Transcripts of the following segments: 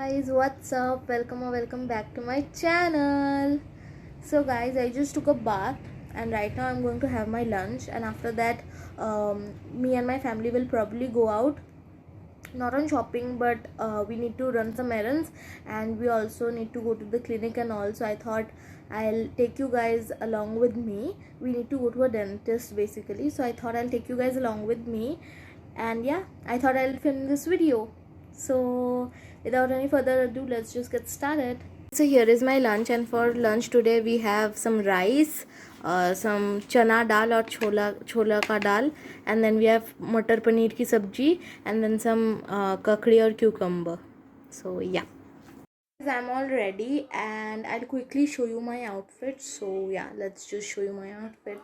Guys, what's up? Welcome or welcome back to my channel. So guys, I just took a bath and right now I'm going to have my lunch, and after that me and my family will probably go out, not on shopping, but we need to run some errands and we also need to go to the clinic and all. So I thought I'll take you guys along with me. We need to go to a dentist basically, so I thought I'll take you guys along with me, and yeah, I thought I'll film this video. So without any further ado, let's just get started. So here is my lunch, and for lunch today we have some rice, some chana dal or chola ka dal, and then we have matar paneer ki sabji, and then some kakdi or cucumber. So yeah, I'm all ready and I'll quickly show you my outfit. So yeah, let's just show you my outfit.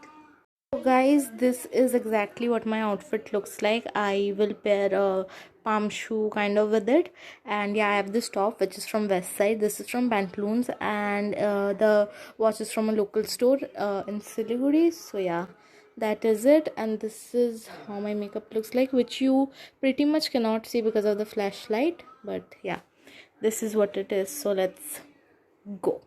So guys, this is exactly what my outfit looks like. I will pair a palm shoe kind of with it, and yeah, I have this top which is from West Side. This is from Pantaloons, and the watch is from a local store in Siliguri. So yeah, that is it, and this is how my makeup looks like, which you pretty much cannot see because of the flashlight, but yeah, this is what it is. So let's go.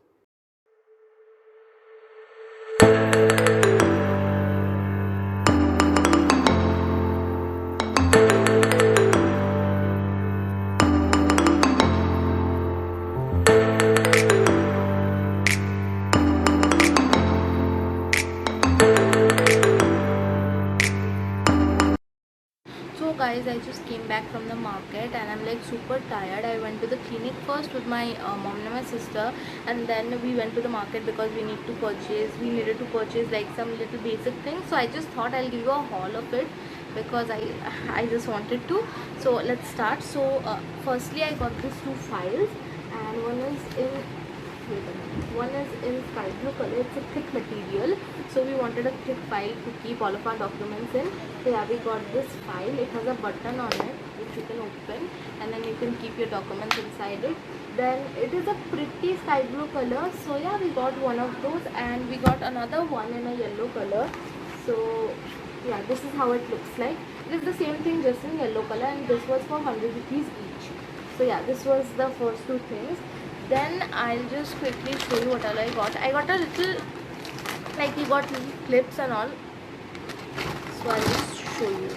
So guys, I just came back from the market and I'm like super tired. I went to the clinic first with my mom and my sister, and then we went to the market because we needed to purchase like some little basic things. So I just thought I'll give you a haul of it because I just wanted to. So let's start. So firstly I got these two files, and one is in sky blue color. It's a thick material, so we wanted a thick file to keep all of our documents in. So yeah, we got this file. It has a button on it which you can open, and then you can keep your documents inside it. Then it is a pretty sky blue color, so yeah, we got one of those, and we got another one in a yellow color. So yeah, this is how it looks like. It is the same thing, just in yellow color, and this was for 100 rupees each. So yeah, this was the first two things. Then I'll just quickly show you what all I got. I got a little, like, we got little clips and all, so I'll just show you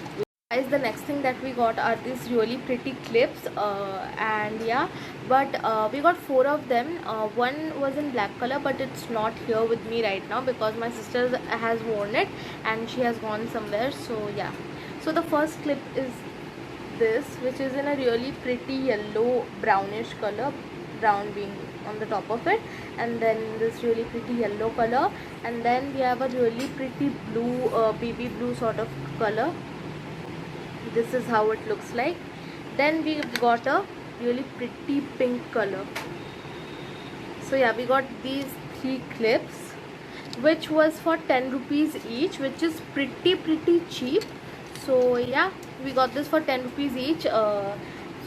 guys. The next thing that we got are these really pretty clips, and yeah, but we got four of them. One was in black color, but it's not here with me right now because my sister has worn it and she has gone somewhere. So yeah, so the first clip is this, which is in a really pretty yellow brownish color, brown being on the top of it, and then this really pretty yellow color, and then we have a really pretty blue, baby blue sort of color. This is how it looks like. Then we got a really pretty pink color. So yeah, we got these three clips, which was for 10 rupees each, which is pretty cheap. So yeah, we got this for 10 rupees each.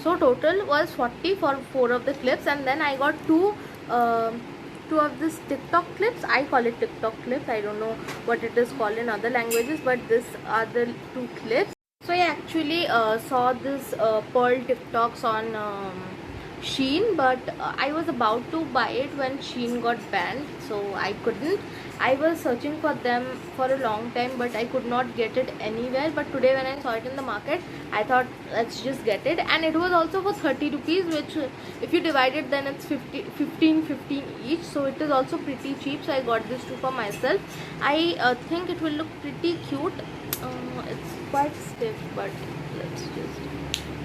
So total was 40 for four of the clips, and then I got two of this TikTok clips. I call it TikTok clips. I don't know what it is called in other languages, but these are the two clips. So I actually saw this pearl TikToks on Shein, but I was about to buy it when Shein got banned, so I couldn't. I was searching for them for a long time, but I could not get it anywhere. But today when I saw it in the market, I thought let's just get it, and it was also for 30 rupees, which if you divide it, then it's 15 each, so it is also pretty cheap. So I got this two for myself. I think it will look pretty cute. It's quite stiff, but let's just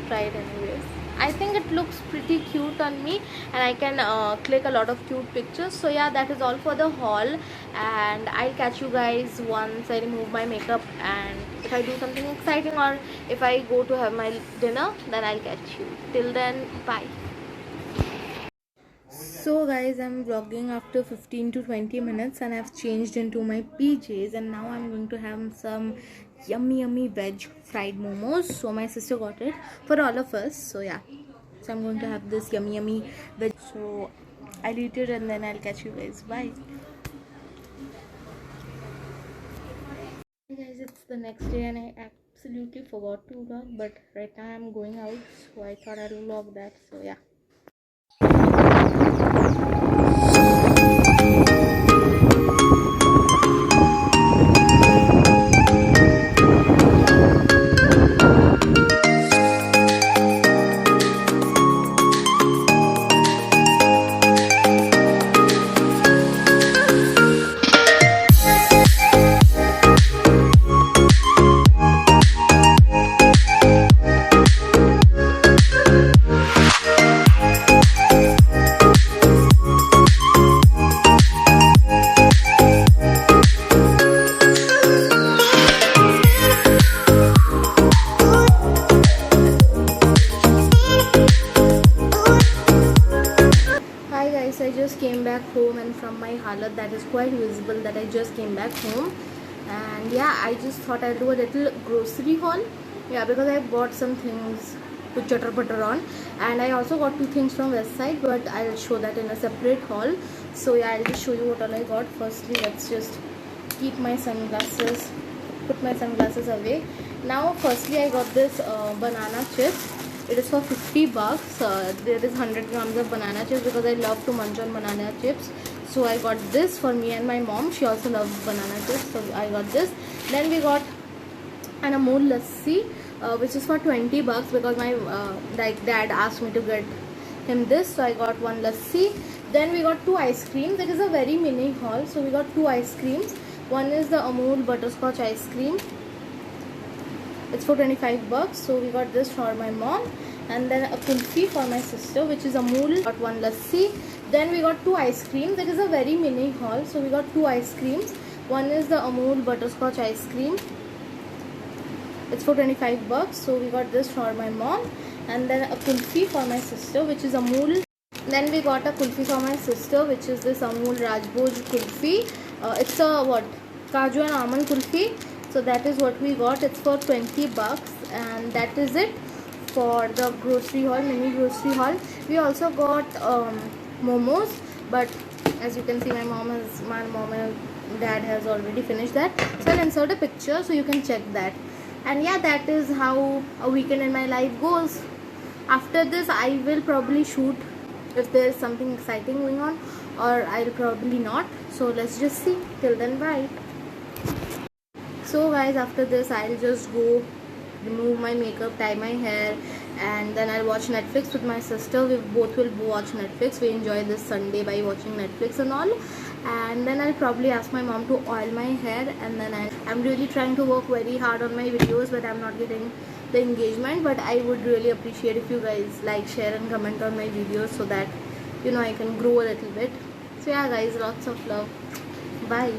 try it anyways. I think it looks pretty cute on me, and I can click a lot of cute pictures. So yeah, that is all for the haul, and I'll catch you guys once I remove my makeup, and if I do something exciting or if I go to have my dinner, then I'll catch you. Till then, bye. So guys, I'm vlogging after 15 to 20 minutes and I've changed into my PJs, and now I'm going to have some yummy veg fried momos. So my sister got it for all of us. So yeah, so I'm going to have this yummy veg. So I'll eat it and then I'll catch you guys. Bye. Hey guys, it's the next day and I absolutely forgot to vlog, but right now I'm going out, so I thought I'll vlog that. So yeah. Hi guys, I just came back home, and from my halat that is quite visible that I just came back home. And yeah, I just thought I'll do a little grocery haul. Yeah, because I bought some things with chutter butter on, and I also got two things from Westside, but I'll show that in a separate haul. So yeah, I'll just show you what all I got. Firstly, let's just keep my sunglasses, put my sunglasses away. Now firstly I got this banana chips. It is for 50 bucks. There is 100 grams of banana chips because I love to munch on banana chips. So I got this for me and my mom. She also loves banana chips, so I got this. Then we got an Amul lassi, which is for 20 bucks because my dad asked me to get him this, so I got one lassi. Then we got two ice creams. It is a very mini haul, so we got two ice creams. One is the Amul butterscotch ice cream. It's for 25 bucks, so we got this for my mom. And then a kulfi for my sister, which is Amul. Got one lassi. Then we got two ice creams. It is a very mini haul, so we got two ice creams. One is the Amul butterscotch ice cream. It's for 25 bucks, so we got this for my mom. And then a kulfi for my sister, which is Amul. Then we got a kulfi for my sister, which is this Amul Rajbhoj kulfi. It's a Kaju and almond kulfi. So that is what we got. It's for 20 bucks, and that is it for the grocery haul, mini grocery haul. We also got momos, but as you can see, my mom and dad has already finished that. So I'll insert a picture so you can check that. And yeah, that is how a weekend in my life goes. After this, I will probably shoot if there is something exciting going on, or I'll probably not. So let's just see. Till then, bye. So guys, after this I'll just go remove my makeup, tie my hair, and then I'll watch Netflix with my sister. We both will watch Netflix. We enjoy this Sunday by watching Netflix and all. And then I'll probably ask my mom to oil my hair, and then I'm really trying to work very hard on my videos, but I'm not getting the engagement. But I would really appreciate if you guys like, share and comment on my videos so that I can grow a little bit. So yeah guys, lots of love. Bye.